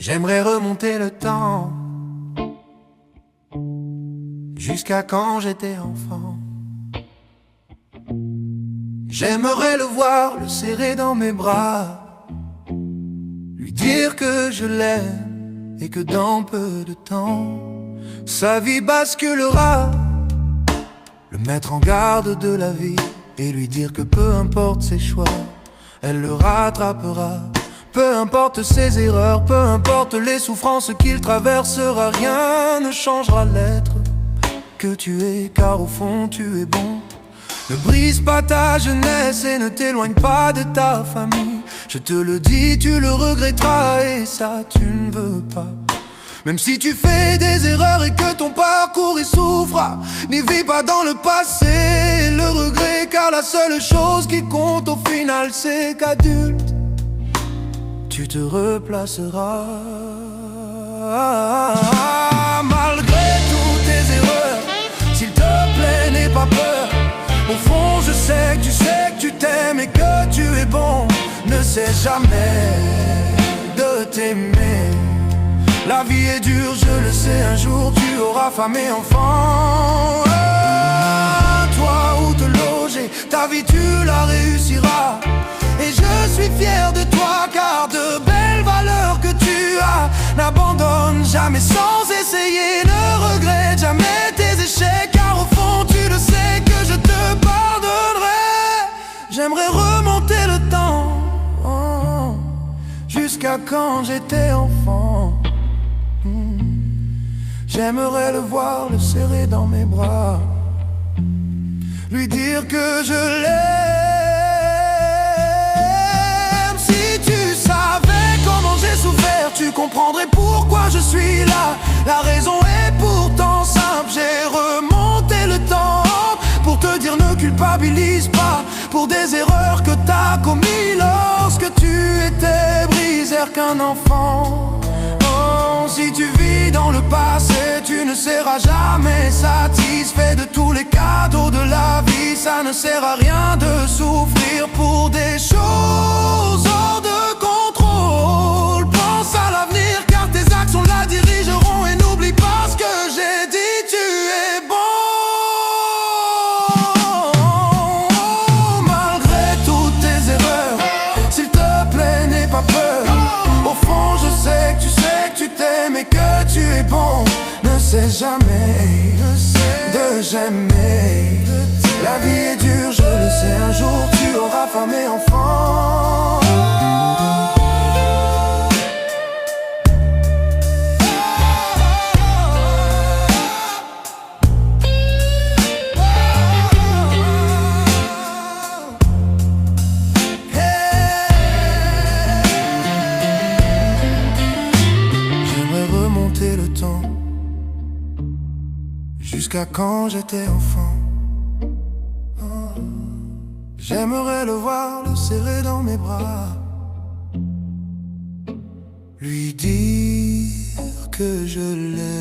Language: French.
J'aimerais remonter le temps jusqu'à quand j'étais enfant. J'aimerais le voir, le serrer dans mes bras, lui dire que je l'aime et que dans peu de temps sa vie basculera. Le mettre en garde de la vie et lui dire que peu importe ses choix, elle le rattrapera. Peu importe ses erreurs, peu importe les souffrances qu'il traversera, rien ne changera l'être que tu es, car au fond tu es bon. Ne brise pas ta jeunesse et ne t'éloigne pas de ta famille. Je te le dis, tu le regretteras et ça tu ne veux pas. Même si tu fais des erreurs et que ton parcours y souffra, n'y vis pas dans le passé et le regret, car la seule chose qui compte au final c'est qu'adulte tu te replaceras. Malgré toutes tes erreurs, s'il te plaît n'aie pas peur. Au fond je sais que tu t'aimes et que tu es bon. Ne sais jamais de t'aimer. La vie est dure, je le sais, un jour tu auras femme et enfant. Toi où te loger, ta vie tu la réussiras. Et je suis fier de toi car de belles valeurs que tu as. N'abandonne jamais sans essayer, ne regrette jamais tes échecs, car au fond tu le sais que je te pardonnerai. J'aimerais remonter le temps jusqu'à quand j'étais enfant. J'aimerais le voir, le serrer dans mes bras, lui dire que je l'aime. Si tu savais comment j'ai souffert, tu comprendrais pourquoi je suis là. La raison est pourtant simple, j'ai remonté le temps pour te dire ne culpabilise pas pour des erreurs que t'as commis lorsque tu étais brisé qu'un enfant. Si tu vis dans le passé, tu ne seras jamais satisfait de tous les cadeaux de la vie. Ça ne sert à rien de souffrir pour des choses hors de contrôle. Pense à l'avenir car tes actions la dirigeront. Et n'oublie pas ce que j'ai dit, tu es bon. Malgré toutes tes erreurs, s'il te plaît n'aie pas peur. Au fond je sais que tu t'aimes et que tu es bon. Ne sais jamais de j'aimer. La vie est dure, je le sais, un jour tu auras femme et enfant. Jusqu'à quand j'étais enfant. J'aimerais le voir, le serrer dans mes bras, lui dire que je l'aime.